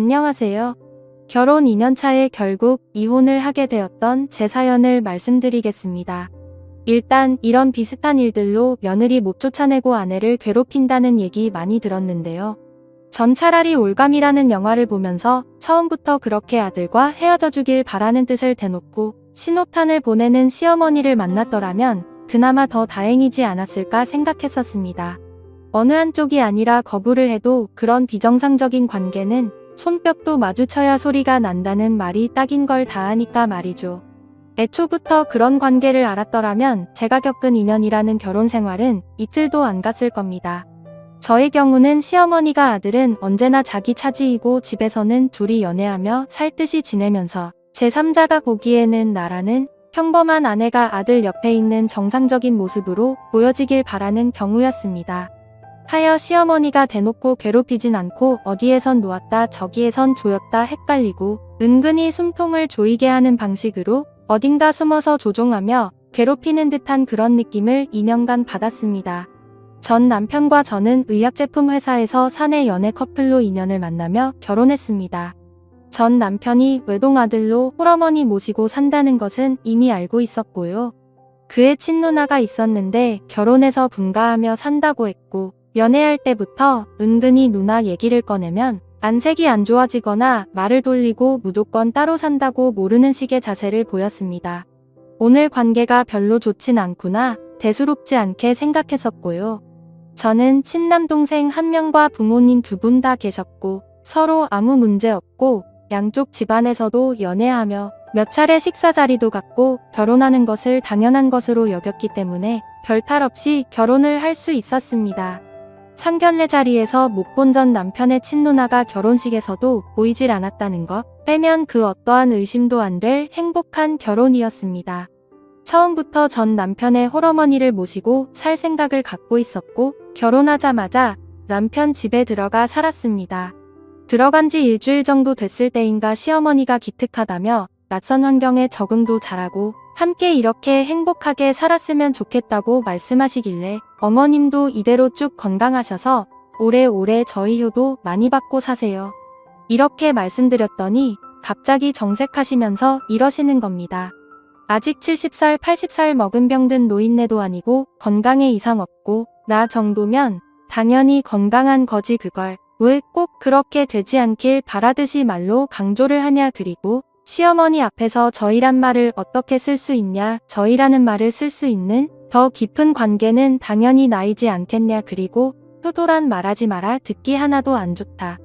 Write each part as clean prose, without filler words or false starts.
안녕하세요. 결혼 2년 차에 결국 이혼을 하게 되었던 제 사연을 말씀드리겠습니다. 일단 이런 비슷한 일들로 며느리 못 쫓아내고 아내를 괴롭힌다는 얘기 많이 들었는데요. 전 차라리 올감이라는 영화를 보면서 처음부터 그렇게 아들과 헤어져 주길 바라는 뜻을 대놓고 신호탄을 보내는 시어머니를 만났더라면 그나마 더 다행이지 않았을까 생각했었습니다. 어느 한쪽이 아니라 거부를 해도 그런 비정상적인 관계는 손뼉도 마주쳐야 소리가 난다는 말이 딱인 걸 다 아니까 말이죠. 애초부터 그런 관계를 알았더라면 제가 겪은 2년이라는 결혼 생활은 이틀도 안 갔을 겁니다. 저의 경우는 시어머니가 아들은 언제나 자기 차지이고 집에서는 둘이 연애하며 살듯이 지내면서 제3자가 보기에는 나라는 평범한 아내가 아들 옆에 있는 정상적인 모습으로 보여지길 바라는 경우였습니다. 하여 시어머니가 대놓고 괴롭히진 않고 어디에선 놓았다 저기에선 조였다 헷갈리고 은근히 숨통을 조이게 하는 방식으로 어딘가 숨어서 조종하며 괴롭히는 듯한 그런 느낌을 2년간 받았습니다. 전 남편과 저는 의약제품 회사에서 사내 연애 커플로 2년을 만나며 결혼했습니다. 전 남편이 외동아들로 홀어머니 모시고 산다는 것은 이미 알고 있었고요. 그의 친누나가 있었는데 결혼해서 분가하며 산다고 했고 연애할 때부터 은근히 누나 얘기를 꺼내면 안색이 안 좋아지거나 말을 돌리고 무조건 따로 산다고 모르는 식의 자세를 보였습니다. 오늘 관계가 별로 좋진 않구나 대수롭지 않게 생각했었고요. 저는 친남동생 한 명과 부모님 두 분 다 계셨고 서로 아무 문제 없고 양쪽 집안에서도 연애하며 몇 차례 식사 자리도 갖고 결혼하는 것을 당연한 것으로 여겼기 때문에 별탈 없이 결혼을 할 수 있었습니다. 상견례 자리에서 못 본 전 남편의 친누나가 결혼식에서도 보이질 않았다는 것 빼면 그 어떠한 의심도 안 될 행복한 결혼이었습니다. 처음부터 전 남편의 홀어머니를 모시고 살 생각을 갖고 있었고 결혼하자마자 남편 집에 들어가 살았습니다. 들어간 지 일주일 정도 됐을 때인가 시어머니가 기특하다며 낯선 환경에 적응도 잘하고 함께 이렇게 행복하게 살았으면 좋겠다고 말씀하시길래 어머님도 이대로 쭉 건강하셔서 오래오래 저희 효도 많이 받고 사세요. 이렇게 말씀드렸더니 갑자기 정색하시면서 이러시는 겁니다. 아직 70살, 80살 먹은 병든 노인네도 아니고 건강에 이상 없고 나 정도면 당연히 건강한 거지 그걸 왜 꼭 그렇게 되지 않길 바라듯이 말로 강조를 하냐 그리고 시어머니 앞에서 저희란 말을 어떻게 쓸 수 있냐 저희라는 말을 쓸 수 있는 더 깊은 관계는 당연히 나이지 않겠냐 그리고 효도란 말하지 마라 듣기 하나도 안 좋다.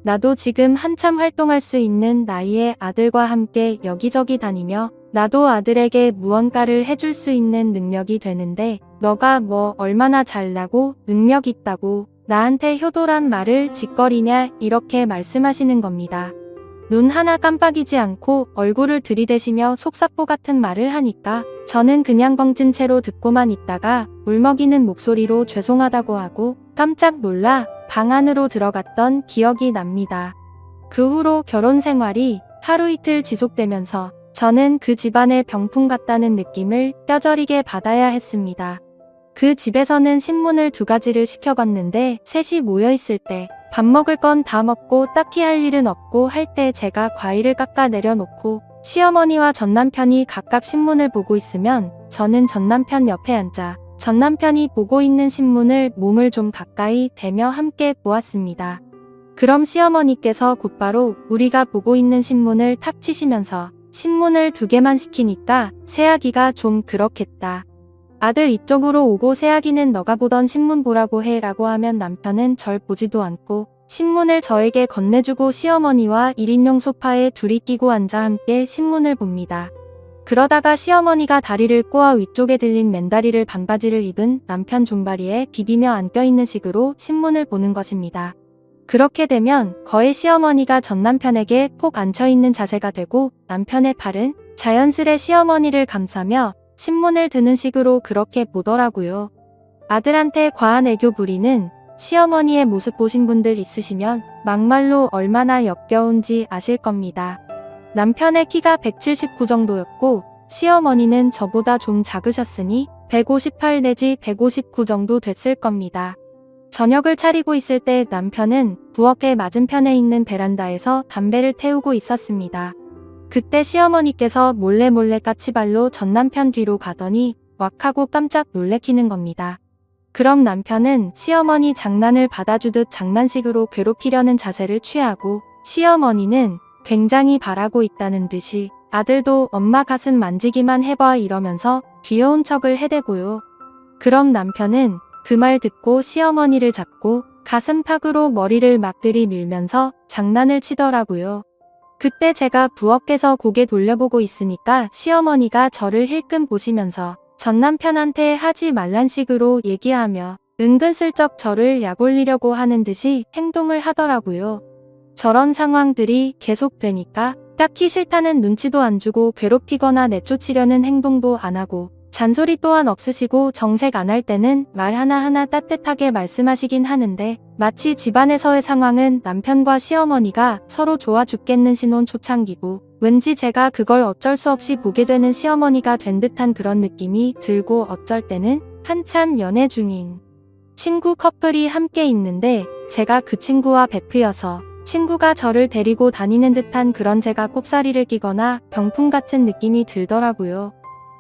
나도 지금 한참 활동할 수 있는 나이에 아들과 함께 여기저기 다니며 나도 아들에게 무언가를 해줄 수 있는 능력이 되는데 너가 뭐 얼마나 잘나고 능력 있다고 나한테 효도란 말을 짓거리냐 이렇게 말씀하시는 겁니다. 눈 하나 깜빡이지 않고 얼굴을 들이대시며 속사포 같은 말을 하니까 저는 그냥 벙찐 채로 듣고만 있다가 울먹이는 목소리로 죄송하다고 하고 깜짝 놀라 방 안으로 들어갔던 기억이 납니다. 그 후로 결혼 생활이 하루 이틀 지속되면서 저는 그 집안의 병풍 같다는 느낌을 뼈저리게 받아야 했습니다. 그 집에서는 신문을 2가지를 시켜봤는데 셋이 모여있을 때 밥 먹을 건 다 먹고 딱히 할 일은 없고 할 때 제가 과일을 깎아 내려놓고 시어머니와 전남편이 각각 신문을 보고 있으면 저는 전남편 옆에 앉아 전남편이 보고 있는 신문을 몸을 좀 가까이 대며 함께 보았습니다. 그럼 시어머니께서 곧바로 우리가 보고 있는 신문을 탁 치시면서 신문을 2개만 시키니까 새아기가 좀 그렇겠다. 아들 이쪽으로 오고 새아기는 너가 보던 신문 보라고 해 라고 하면 남편은 절 보지도 않고 신문을 저에게 건네주고 시어머니와 1인용 소파에 둘이 끼고 앉아 함께 신문을 봅니다. 그러다가 시어머니가 다리를 꼬아 위쪽에 들린 맨다리를 반바지를 입은 남편 종바리에 비비며 안겨있는 식으로 신문을 보는 것입니다. 그렇게 되면 거의 시어머니가 전 남편에게 폭 앉혀있는 자세가 되고 남편의 팔은 자연스레 시어머니를 감싸며 신문을 드는 식으로 그렇게 보더라고요. 아들한테 과한 애교 부리는 시어머니의 모습 보신 분들 있으시면 막말로 얼마나 역겨운지 아실 겁니다. 남편의 키가 179 정도였고 시어머니는 저보다 좀 작으셨으니 158 내지 159 정도 됐을 겁니다. 저녁을 차리고 있을 때 남편은 부엌에 맞은편에 있는 베란다에서 담배를 태우고 있었습니다. 그때 시어머니께서 몰래 까치발로 전 남편 뒤로 가더니 왁 하고 깜짝 놀래키는 겁니다. 그럼 남편은 시어머니 장난을 받아주듯 장난식으로 괴롭히려는 자세를 취하고 시어머니는 굉장히 바라고 있다는 듯이 아들도 엄마 가슴 만지기만 해봐 이러면서 귀여운 척을 해대고요. 그럼 남편은 그 말 듣고 시어머니를 잡고 가슴팍으로 머리를 막 들이밀면서 장난을 치더라고요. 그때 제가 부엌에서 고개 돌려보고 있으니까 시어머니가 저를 힐끔 보시면서 전 남편한테 하지 말란 식으로 얘기하며 은근슬쩍 저를 약올리려고 하는 듯이 행동을 하더라고요. 저런 상황들이 계속되니까 딱히 싫다는 눈치도 안 주고 괴롭히거나 내쫓으려는 행동도 안 하고 잔소리 또한 없으시고 정색 안 할 때는 말 하나하나 따뜻하게 말씀하시긴 하는데 마치 집안에서의 상황은 남편과 시어머니가 서로 좋아 죽겠는 신혼 초창기고 왠지 제가 그걸 어쩔 수 없이 보게 되는 시어머니가 된 듯한 그런 느낌이 들고 어쩔 때는 한참 연애 중인 친구 커플이 함께 있는데 제가 그 친구와 베프여서 친구가 저를 데리고 다니는 듯한 그런 제가 꼽사리를 끼거나 병풍 같은 느낌이 들더라고요.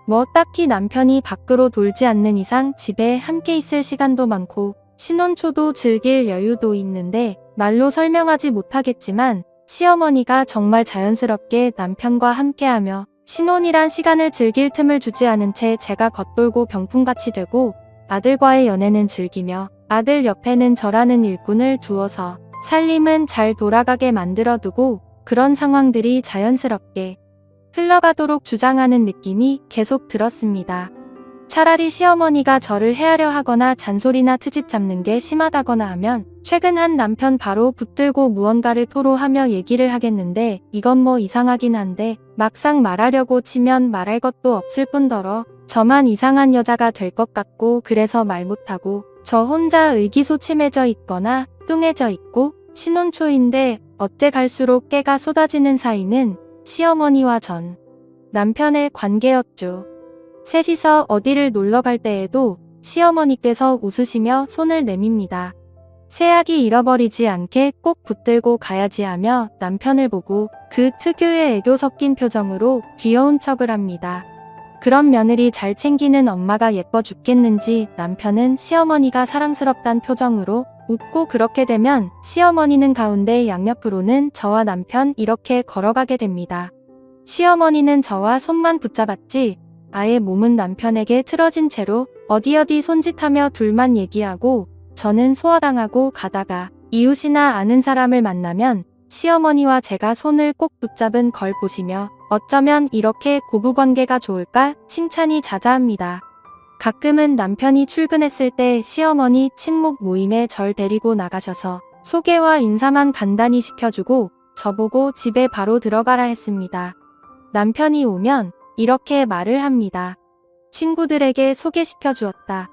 뭐 딱히 남편이 밖으로 돌지 않는 이상 집에 함께 있을 시간도 많고 신혼 초도 즐길 여유도 있는데 말로 설명하지 못하겠지만 시어머니가 정말 자연스럽게 남편과 함께하며 신혼이란 시간을 즐길 틈을 주지 않은 채 제가 겉돌고 병풍같이 되고 아들과의 연애는 즐기며 아들 옆에는 저라는 일꾼을 두어서 살림은 잘 돌아가게 만들어두고 그런 상황들이 자연스럽게 흘러가도록 주장하는 느낌이 계속 들었습니다. 차라리 시어머니가 저를 헤아려 하거나 잔소리나 트집 잡는 게 심하다거나 하면 최근 한 남편 바로 붙들고 무언가를 토로하며 얘기를 하겠는데 이건 뭐 이상하긴 한데 막상 말하려고 치면 말할 것도 없을 뿐더러 저만 이상한 여자가 될 것 같고 그래서 말 못하고 저 혼자 의기소침해져 있거나 뚱해져 있고 신혼 초인데 어째 갈수록 깨가 쏟아지는 사이는 시어머니와 전 남편의 관계였죠. 셋이서 어디를 놀러 갈 때에도 시어머니께서 웃으시며 손을 내밉니다. 새아기 잃어버리지 않게 꼭 붙들고 가야지 하며 남편을 보고 그 특유의 애교 섞인 표정으로 귀여운 척을 합니다. 그런 며느리 잘 챙기는 엄마가 예뻐 죽겠는지 남편은 시어머니가 사랑스럽단 표정으로 웃고 그렇게 되면 시어머니는 가운데 양옆으로는 저와 남편 이렇게 걸어가게 됩니다. 시어머니는 저와 손만 붙잡았지 아예 몸은 남편에게 틀어진 채로 어디 손짓하며 둘만 얘기하고 저는 소화당하고 가다가 이웃이나 아는 사람을 만나면 시어머니와 제가 손을 꼭 붙잡은 걸 보시며 어쩌면 이렇게 고부관계가 좋을까 칭찬이 자자합니다. 가끔은 남편이 출근했을 때 시어머니 친목 모임에 절 데리고 나가셔서 소개와 인사만 간단히 시켜주고 저보고 집에 바로 들어가라 했습니다. 남편이 오면 이렇게 말을 합니다. 친구들에게 소개시켜 주었다.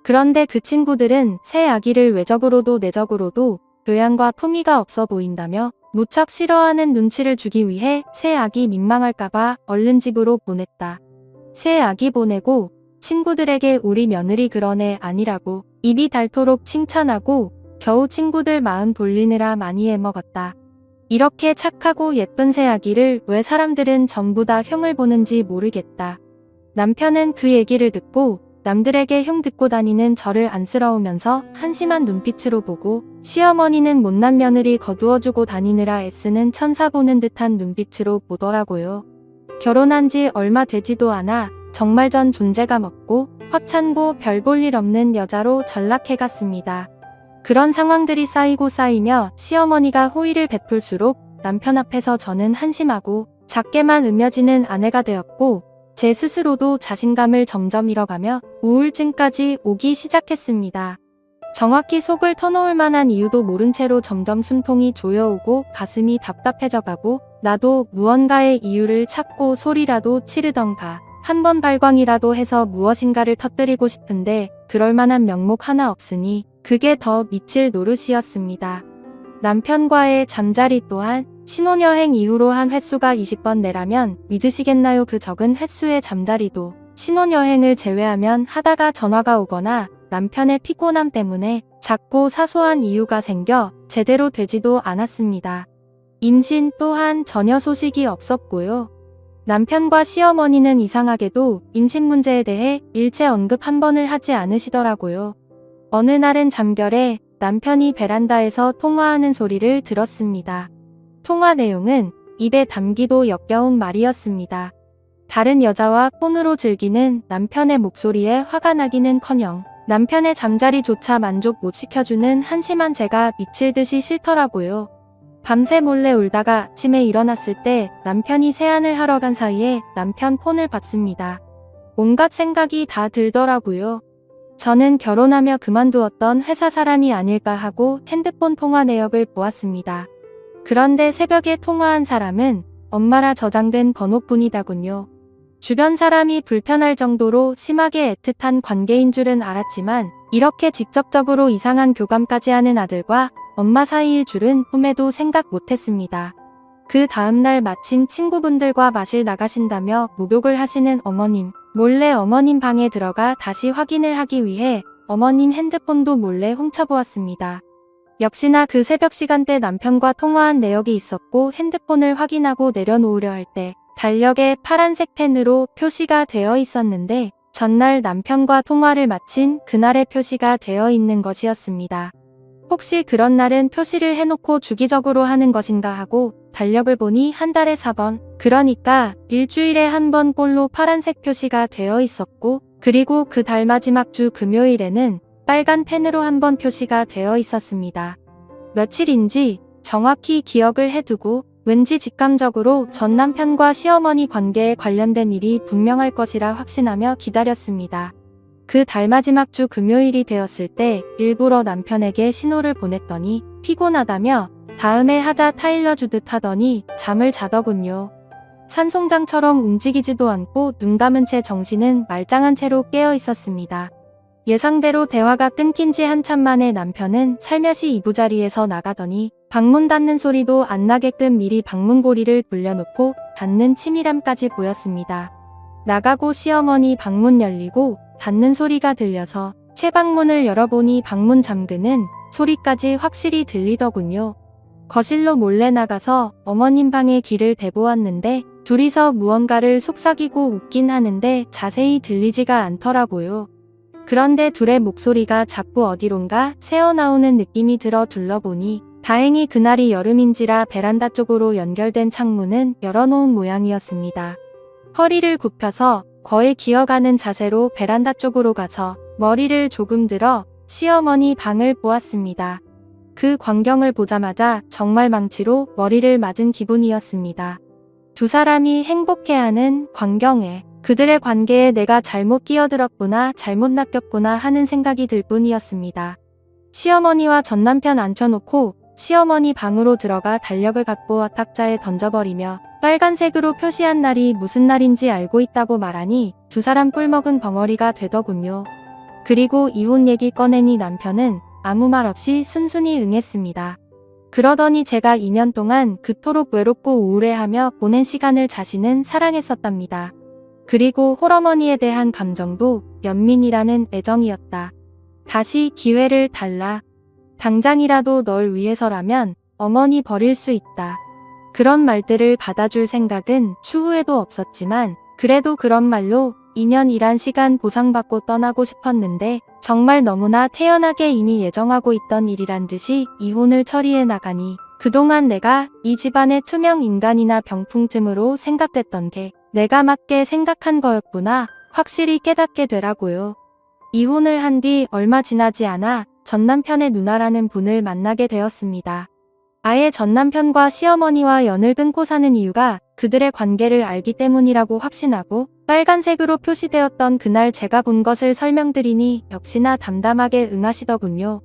그런데 그 친구들은 새 아기를 외적으로도 내적으로도 교양과 품위가 없어 보인다며 무척 싫어하는 눈치를 주기 위해 새 아기 민망할까봐 얼른 집으로 보냈다. 새 아기 보내고 친구들에게 우리 며느리 그런 애 아니라고 입이 닳도록 칭찬하고 겨우 친구들 마음 돌리느라 많이 해먹었다. 이렇게 착하고 예쁜 새 아기를 왜 사람들은 전부 다 흉을 보는지 모르겠다. 남편은 그 얘기를 듣고 남들에게 흉 듣고 다니는 저를 안쓰러우면서 한심한 눈빛으로 보고 시어머니는 못난 며느리 거두어주고 다니느라 애쓰는 천사 보는 듯한 눈빛으로 보더라고요. 결혼한 지 얼마 되지도 않아 정말 전 존재감 없고 화찬고 별 볼 일 없는 여자로 전락해갔습니다. 그런 상황들이 쌓이며 시어머니가 호의를 베풀수록 남편 앞에서 저는 한심하고 작게만 으며지는 아내가 되었고 제 스스로도 자신감을 점점 잃어가며 우울증까지 오기 시작했습니다. 정확히 속을 터놓을 만한 이유도 모른 채로 점점 숨통이 조여오고 가슴이 답답해져가고 나도 무언가의 이유를 찾고 소리라도 치르던가 한 번 발광이라도 해서 무엇인가를 터뜨리고 싶은데 그럴 만한 명목 하나 없으니 그게 더 미칠 노릇이었습니다. 남편과의 잠자리 또한 신혼여행 이후로 한 횟수가 20번 내라면 믿으시겠나요? 그 적은 횟수의 잠자리도 신혼여행을 제외하면 하다가 전화가 오거나 남편의 피곤함 때문에 작고 사소한 이유가 생겨 제대로 되지도 않았습니다. 임신 또한 전혀 소식이 없었고요. 남편과 시어머니는 이상하게도 임신 문제에 대해 일체 언급 한 번을 하지 않으시더라고요. 어느 날은 잠결에 남편이 베란다에서 통화하는 소리를 들었습니다. 통화 내용은 입에 담기도 역겨운 말이었습니다. 다른 여자와 폰으로 즐기는 남편의 목소리에 화가 나기는커녕 남편의 잠자리조차 만족 못 시켜주는 한심한 제가 미칠 듯이 싫더라고요. 밤새 몰래 울다가 아침에 일어났을 때 남편이 세안을 하러 간 사이에 남편 폰을 봤습니다. 온갖 생각이 다 들더라고요. 저는 결혼하며 그만두었던 회사 사람이 아닐까 하고 핸드폰 통화 내역을 보았습니다. 그런데 새벽에 통화한 사람은 엄마라 저장된 번호뿐이더군요. 주변 사람이 불편할 정도로 심하게 애틋한 관계인 줄은 알았지만 이렇게 직접적으로 이상한 교감까지 하는 아들과 엄마 사이일 줄은 꿈에도 생각 못했습니다. 그 다음날 마침 친구분들과 마실 나가신다며 목욕을 하시는 어머님, 몰래 어머님 방에 들어가 다시 확인을 하기 위해 어머님 핸드폰도 몰래 훔쳐보았습니다. 역시나 그 새벽 시간대 남편과 통화한 내역이 있었고 핸드폰을 확인하고 내려놓으려 할 때 달력에 파란색 펜으로 표시가 되어 있었는데 전날 남편과 통화를 마친 그날의 표시가 되어 있는 것이었습니다. 혹시 그런 날은 표시를 해놓고 주기적으로 하는 것인가 하고 달력을 보니 한 달에 4번, 그러니까 일주일에 한 번 꼴로 파란색 표시가 되어 있었고 그리고 그 달 마지막 주 금요일에는 빨간 펜으로 한 번 표시가 되어 있었습니다. 며칠인지 정확히 기억을 해두고 왠지 직감적으로 전 남편과 시어머니 관계에 관련된 일이 분명할 것이라 확신하며 기다렸습니다. 그 달 마지막 주 금요일이 되었을 때 일부러 남편에게 신호를 보냈더니 피곤하다며 다음에 하다 타일러주듯 하더니 잠을 자더군요. 산송장처럼 움직이지도 않고 눈 감은 채 정신은 말짱한 채로 깨어 있었습니다. 예상대로 대화가 끊긴 지 한참 만에 남편은 살며시 이부자리에서 나가더니 방문 닫는 소리도 안 나게끔 미리 방문고리를 돌려놓고 닫는 치밀함까지 보였습니다. 나가고 시어머니 방문 열리고 닫는 소리가 들려서 채방문을 열어보니 방문 잠그는 소리까지 확실히 들리더군요. 거실로 몰래 나가서 어머님 방에 귀를 대보았는데 둘이서 무언가를 속삭이고 웃긴 하는데 자세히 들리지가 않더라고요. 그런데 둘의 목소리가 자꾸 어디론가 새어나오는 느낌이 들어 둘러보니 다행히 그날이 여름인지라 베란다 쪽으로 연결된 창문은 열어놓은 모양이었습니다. 허리를 굽혀서 거의 기어가는 자세로 베란다 쪽으로 가서 머리를 조금 들어 시어머니 방을 보았습니다. 그 광경을 보자마자 정말 망치로 머리를 맞은 기분이었습니다. 두 사람이 행복해하는 광경에 그들의 관계에 내가 잘못 끼어들었구나, 잘못 낚였구나 하는 생각이 들 뿐이었습니다. 시어머니와 전남편 앉혀놓고 시어머니 방으로 들어가 달력을 갖고 와 탁자에 던져버리며 빨간색으로 표시한 날이 무슨 날인지 알고 있다고 말하니 두 사람 꿀먹은 벙어리가 되더군요. 그리고 이혼 얘기 꺼내니 남편은 아무 말 없이 순순히 응했습니다. 그러더니 제가 2년 동안 그토록 외롭고 우울해하며 보낸 시간을 자신은 사랑했었답니다. 그리고 홀어머니에 대한 감정도 연민이라는 애정이었다. 다시 기회를 달라. 당장이라도 널 위해서라면 어머니 버릴 수 있다. 그런 말들을 받아줄 생각은 추후에도 없었지만 그래도 그런 말로 2년 일한 시간 보상받고 떠나고 싶었는데 정말 너무나 태연하게 이미 예정하고 있던 일이란 듯이 이혼을 처리해 나가니 그동안 내가 이 집안의 투명 인간이나 병풍쯤으로 생각됐던 게 내가 맞게 생각한 거였구나 확실히 깨닫게 되라고요. 이혼을 한 뒤 얼마 지나지 않아 전남편의 누나라는 분을 만나게 되었습니다. 아예 전남편과 시어머니와 연을 끊고 사는 이유가 그들의 관계를 알기 때문이라고 확신하고 빨간색으로 표시되었던 그날 제가 본 것을 설명드리니 역시나 담담하게 응하시더군요.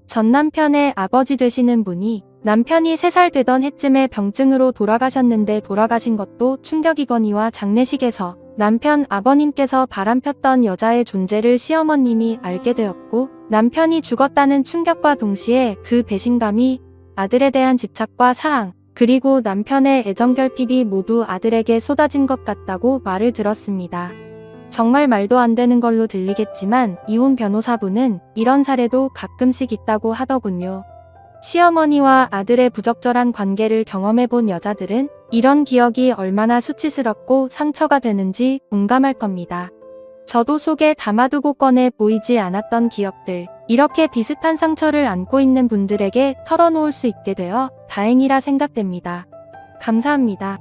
전남편의 아버지 되시는 분이 남편이 3살 되던 해쯤에 병증으로 돌아가셨는데 돌아가신 것도 충격이거니와 장례식에서 남편 아버님께서 바람폈던 여자의 존재를 시어머님이 알게 되었고 남편이 죽었다는 충격과 동시에 그 배신감이 아들에 대한 집착과 사랑 그리고 남편의 애정결핍이 모두 아들에게 쏟아진 것 같다고 말을 들었습니다. 정말 말도 안 되는 걸로 들리겠지만 이혼 변호사분은 이런 사례도 가끔씩 있다고 하더군요. 시어머니와 아들의 부적절한 관계를 경험해본 여자들은 이런 기억이 얼마나 수치스럽고 상처가 되는지 공감할 겁니다. 저도 속에 담아두고 꺼내 보이지 않았던 기억들, 이렇게 비슷한 상처를 안고 있는 분들에게 털어놓을 수 있게 되어 다행이라 생각됩니다. 감사합니다.